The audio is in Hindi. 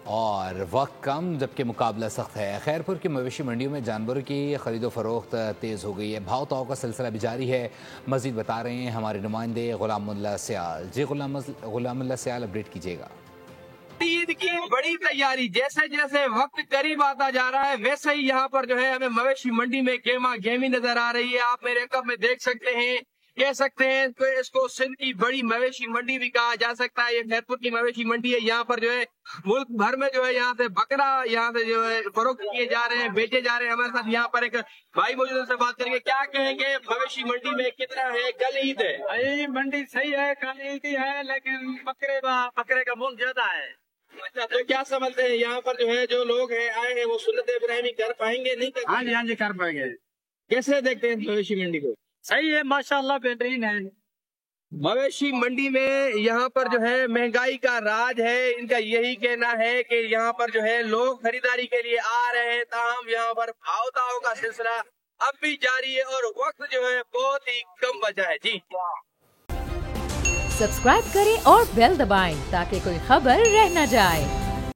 और वक्त कम जबकि मुकाबला सख्त है। खैरपुर की मवेशी मंडियों में जानवरों की खरीदो फरोख्त तेज़ हो गई है। भाव ताव का सिलसिला भी जारी है। मजीद बता रहे हैं हमारे नुमाइंदे गुलामुल्लाह सयाल। जी गुलामुल्लाह सयाल, अपडेट कीजिएगा। ईद की बड़ी तैयारी जैसे जैसे वक्त करीब आता जा रहा है वैसे ही यहाँ पर जो है हमें मवेशी मंडी में गेमा गेमी नजर आ रही है। आप मेरे कब में देख सकते हैं, कह सकते हैं तो इसको सिंध की बड़ी मवेशी मंडी भी कहा जा सकता है। ये खैरपुर की मवेशी मंडी है। यहाँ पर जो है मुल्क भर में जो है यहाँ से बकरा यहाँ से जो है फरोख्त किए जा रहे हैं, बेचे जा रहे हैं। हमारे साथ यहाँ पर एक भाई मौजूद, से बात करेंगे। क्या कहेंगे, मवेशी मंडी में कितना है? कल ईद है, मंडी सही है, कल ईद है, लेकिन बकरे का मूल्य ज्यादा है। अच्छा, तो क्या समझते हैं यहाँ पर जो है जो लोग हैं आए हैं वो सुन्नत इब्राहिमी कर पाएंगे, नहीं कर पाएंगे? हाँ जी कर पाएंगे। कैसे देखते हैं मवेशी मंडी को? सही है, माशाल्लाह बेहतरीन है। मवेशी मंडी में यहाँ पर जो है महंगाई का राज है। इनका यही कहना है कि यहाँ पर जो है लोग खरीदारी के लिए आ रहे हैं, ताहम यहाँ पर भाव ताव का सिलसिला अब भी जारी है और वक्त जो है बहुत ही कम बचा है। जी सब्सक्राइब करें और बेल दबाएं ताकि कोई खबर रह न जाए।